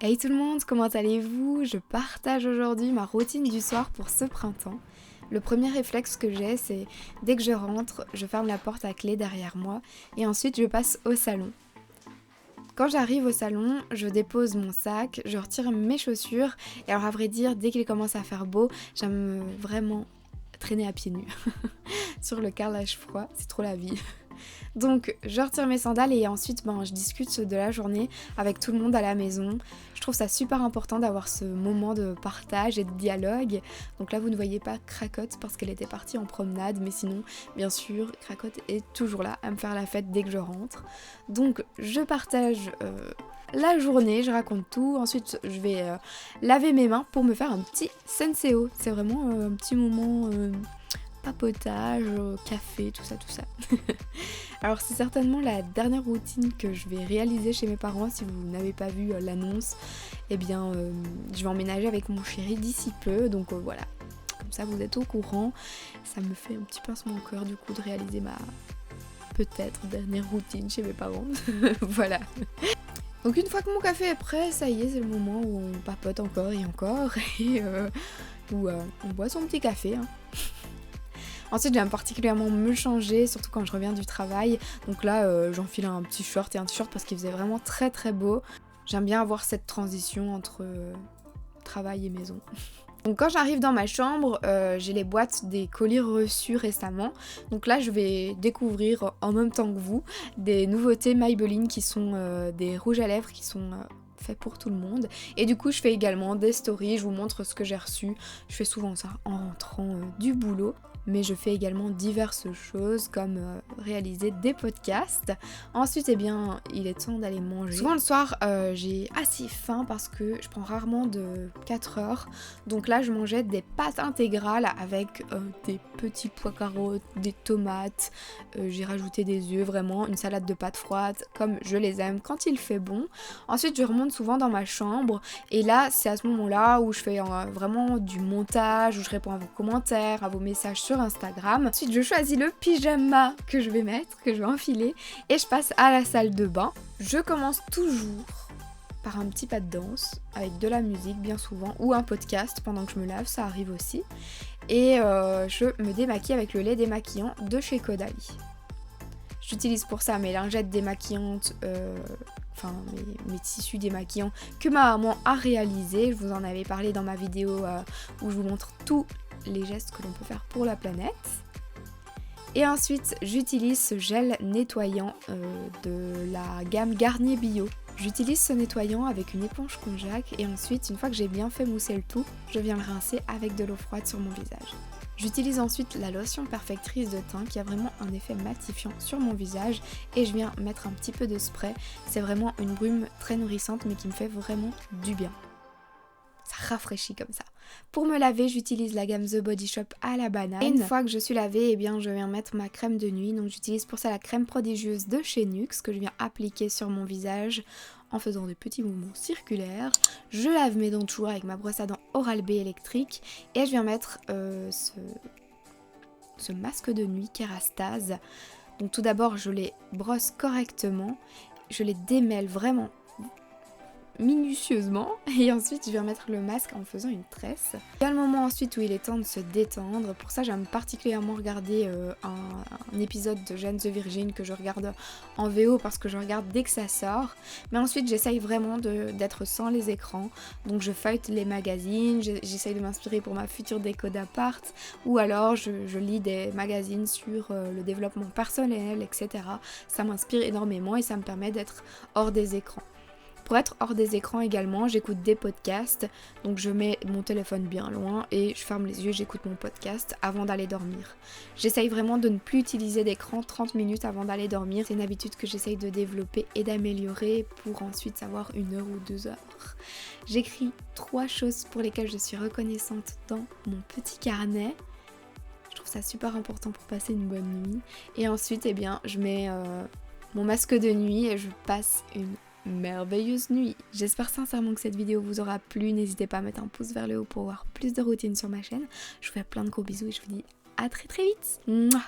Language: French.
Hey tout le monde, comment allez-vous? Je partage aujourd'hui ma routine du soir pour ce printemps. Le premier réflexe que j'ai, c'est dès que je rentre, je ferme la porte à clé derrière moi et ensuite je passe au salon. Quand j'arrive au salon, je dépose mon sac, je retire mes chaussures et alors à vrai dire, dès qu'il commence à faire beau, j'aime vraiment traîner à pieds nus sur le carrelage froid, c'est trop la vie. Donc je retire mes sandales et ensuite je discute de la journée avec tout le monde à la maison. Je trouve ça super important d'avoir ce moment de partage et de dialogue. Donc là vous ne voyez pas Cracotte parce qu'elle était partie en promenade, mais sinon bien sûr Cracotte est toujours là à me faire la fête dès que je rentre. Donc je partage la journée, je raconte tout, ensuite je vais laver mes mains pour me faire un petit senseo. C'est vraiment un petit moment papotage, café, tout ça. Alors c'est certainement la dernière routine que je vais réaliser chez mes parents. Si vous n'avez pas vu l'annonce, je vais emménager avec mon chéri d'ici peu, donc voilà. Comme ça vous êtes au courant. Ça me fait un petit pincement au cœur du coup de réaliser ma peut-être dernière routine chez mes parents. Voilà. Donc une fois que mon café est prêt, ça y est, c'est le moment où on papote encore et encore et où on boit son petit café. Ensuite j'aime particulièrement me changer, surtout quand je reviens du travail. Donc là j'enfile un petit short et un t-shirt parce qu'il faisait vraiment très très beau. J'aime bien avoir cette transition entre travail et maison. Donc quand j'arrive dans ma chambre, j'ai les boîtes des colis reçus récemment. Donc là je vais découvrir en même temps que vous des nouveautés Maybelline qui sont des rouges à lèvres qui sont faits pour tout le monde. Et du coup je fais également des stories, je vous montre ce que j'ai reçu. Je fais souvent ça en rentrant du boulot. Mais je fais également diverses choses comme réaliser des podcasts. Ensuite, il est temps d'aller manger. Souvent le soir, j'ai assez faim parce que je prends rarement de 4 heures. Donc là, je mangeais des pâtes intégrales avec des petits pois carottes, des tomates. J'ai rajouté des œufs, vraiment une salade de pâtes froides comme je les aime quand il fait bon. Ensuite, je remonte souvent dans ma chambre et là, c'est à ce moment-là où je fais vraiment du montage, où je réponds à vos commentaires, à vos messages sur Instagram. Ensuite je choisis le pyjama que je vais mettre, que je vais enfiler et je passe à la salle de bain. Je commence toujours par un petit pas de danse avec de la musique bien souvent ou un podcast pendant que je me lave, ça arrive aussi. Et je me démaquille avec le lait démaquillant de chez Caudalie. J'utilise pour ça mes lingettes démaquillantes, mes tissus démaquillants que ma maman a réalisé. Je vous en avais parlé dans ma vidéo où je vous montre tous les gestes que l'on peut faire pour la planète. Et ensuite j'utilise ce gel nettoyant de la gamme Garnier Bio. J'utilise ce nettoyant avec une éponge konjac et ensuite une fois que j'ai bien fait mousser le tout, je viens le rincer avec de l'eau froide sur mon visage. J'utilise ensuite la lotion perfectrice de teint qui a vraiment un effet matifiant sur mon visage et je viens mettre un petit peu de spray. C'est vraiment une brume très nourrissante mais qui me fait vraiment du bien. Ça rafraîchit comme ça. Pour me laver, j'utilise la gamme The Body Shop à la banane. Et une fois que je suis lavée, je viens mettre ma crème de nuit. Donc j'utilise pour ça la crème prodigieuse de chez NYX que je viens appliquer sur mon visage en faisant des petits mouvements circulaires. Je lave mes dents toujours avec ma brosse à dents Oral-B électrique et je viens mettre ce masque de nuit Kérastase. Donc tout d'abord, je les brosse correctement, je les démêle vraiment minutieusement et ensuite je vais remettre le masque en faisant une tresse. Il y a le moment ensuite où il est temps de se détendre. Pour ça j'aime particulièrement regarder un épisode de Jeanne the Virgin que je regarde en VO parce que je regarde dès que ça sort. Mais ensuite j'essaye vraiment d'être sans les écrans. Donc je feuillete les magazines, j'essaye de m'inspirer pour ma future déco d'appart ou alors je lis des magazines sur le développement personnel, etc. Ça m'inspire énormément et ça me permet d'être hors des écrans. Pour être hors des écrans également, j'écoute des podcasts, donc je mets mon téléphone bien loin et je ferme les yeux, j'écoute mon podcast avant d'aller dormir. J'essaye vraiment de ne plus utiliser d'écran 30 minutes avant d'aller dormir. C'est une habitude que j'essaye de développer et d'améliorer pour ensuite avoir 1 heure ou 2 heures. J'écris 3 choses pour lesquelles je suis reconnaissante dans mon petit carnet. Je trouve ça super important pour passer une bonne nuit. Et ensuite, je mets mon masque de nuit et je passe une merveilleuse nuit. J'espère sincèrement que cette vidéo vous aura plu. N'hésitez pas à mettre un pouce vers le haut pour voir plus de routines sur ma chaîne. Je vous fais plein de gros bisous et je vous dis à très très vite. Mouah.